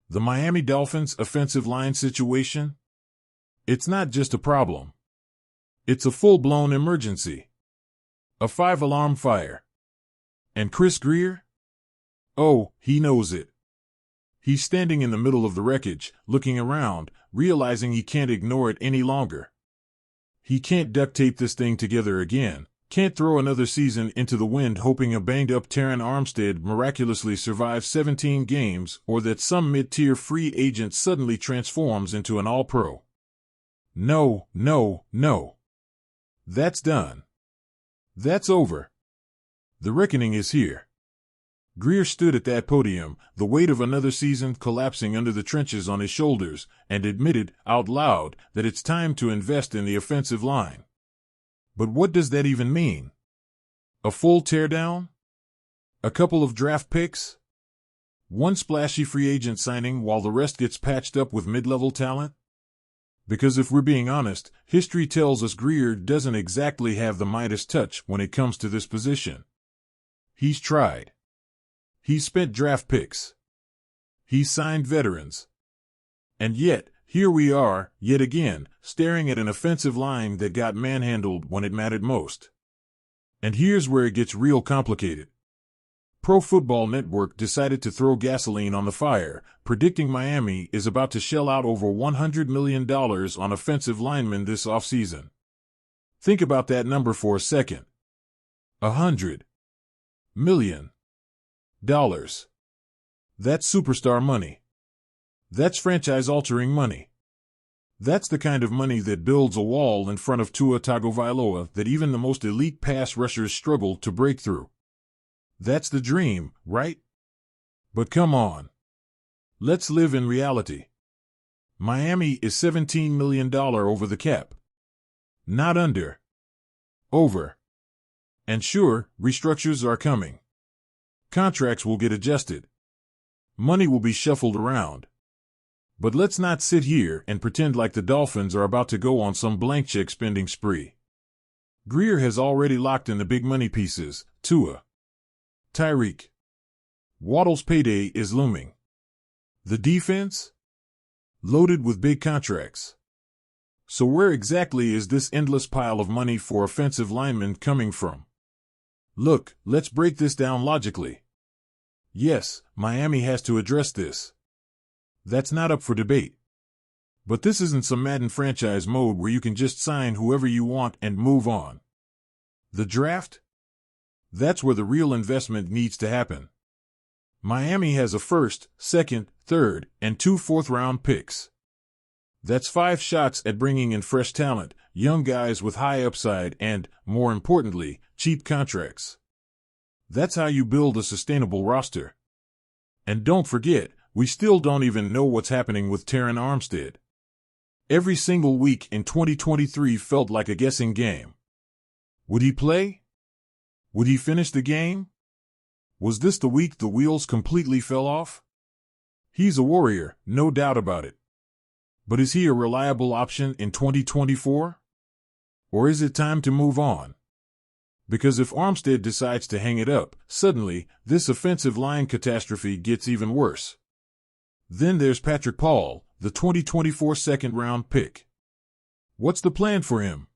The Miami Dolphins' offensive line situation? It's not just a problem. It's a full-blown emergency. A 5-alarm fire. And Chris Grier? Oh, he knows it. He's standing in the middle of the wreckage, looking around, realizing he can't ignore it any longer. He can't duct tape this thing together again, can't throw another season into the wind hoping a banged-up Terron Armstead miraculously survives 17 games or that some mid-tier free agent suddenly transforms into an all-pro. No, no, no. That's done. That's over. The reckoning is here. Grier stood at that podium, the weight of another season collapsing under the trenches on his shoulders, and admitted, out loud, that it's time to invest in the offensive line. But what does that even mean? A full teardown? A couple of draft picks? One splashy free agent signing while the rest gets patched up with mid-level talent? Because if we're being honest, history tells us Grier doesn't exactly have the Midas touch when it comes to this position. He's tried. He's spent draft picks. He's signed veterans. And yet, here we are, yet again, staring at an offensive line that got manhandled when it mattered most. And here's where it gets real complicated. Pro Football Network decided to throw gasoline on the fire, predicting Miami is about to shell out over $100 million on offensive linemen this offseason. Think about that number for a second. $100 million. That's superstar money. That's franchise-altering money. That's the kind of money that builds a wall in front of Tua Tagovailoa that even the most elite pass rushers struggle to break through. That's the dream, right? But come on. Let's live in reality. Miami is $17 million over the cap. Not under. Over. And sure, restructures are coming. Contracts will get adjusted. Money will be shuffled around. But let's not sit here and pretend like the Dolphins are about to go on some blank check spending spree. Grier has already locked in the big money pieces, Tua, Tyreek. Waddle's payday is looming. The defense? Loaded with big contracts. So where exactly is this endless pile of money for offensive linemen coming from? Look, let's break this down logically. Yes, Miami has to address this. That's not up for debate. But this isn't some Madden franchise mode where you can just sign whoever you want and move on. The draft? That's where the real investment needs to happen. Miami has a first, second, third, and 2 fourth-round picks. That's 5 shots at bringing in fresh talent, young guys with high upside and, more importantly, cheap contracts. That's how you build a sustainable roster. And don't forget, we still don't even know what's happening with Terron Armstead. Every single week in 2023 felt like a guessing game. Would he play? Would he finish the game? Was this the week the wheels completely fell off? He's a warrior, no doubt about it. But is he a reliable option in 2024? Or is it time to move on? Because if Armstead decides to hang it up, suddenly, this offensive line catastrophe gets even worse. Then there's Patrick Paul, the 2024 second-round pick. What's the plan for him?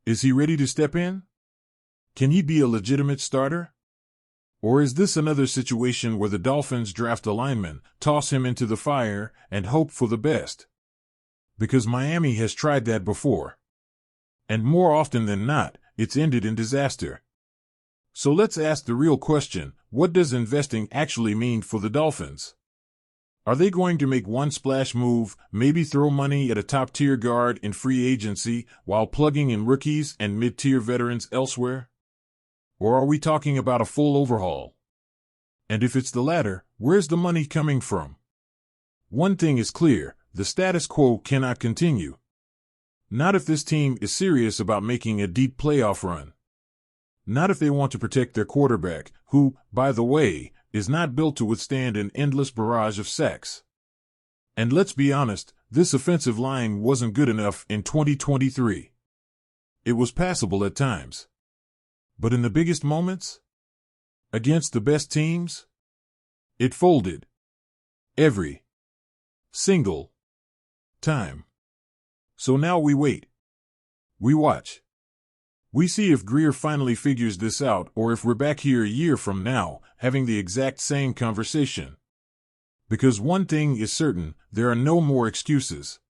Is he ready to step in? Can he be a legitimate starter? Or is this another situation where the Dolphins draft a lineman, toss him into the fire, and hope for the best? Because Miami has tried that before. And more often than not, it's ended in disaster. So let's ask the real question, what does investing actually mean for the Dolphins? Are they going to make one splash move, maybe throw money at a top-tier guard in free agency while plugging in rookies and mid-tier veterans elsewhere? Or are we talking about a full overhaul? And if it's the latter, where's the money coming from? One thing is clear, the status quo cannot continue. Not if this team is serious about making a deep playoff run. Not if they want to protect their quarterback, who, by the way, is not built to withstand an endless barrage of sacks. And let's be honest, this offensive line wasn't good enough in 2023. It was passable at times. But in the biggest moments? Against the best teams? It folded. Every single time. So now we wait. We watch. We see if Greer finally figures this out, or if we're back here a year from now, having the exact same conversation. Because one thing is certain, there are no more excuses.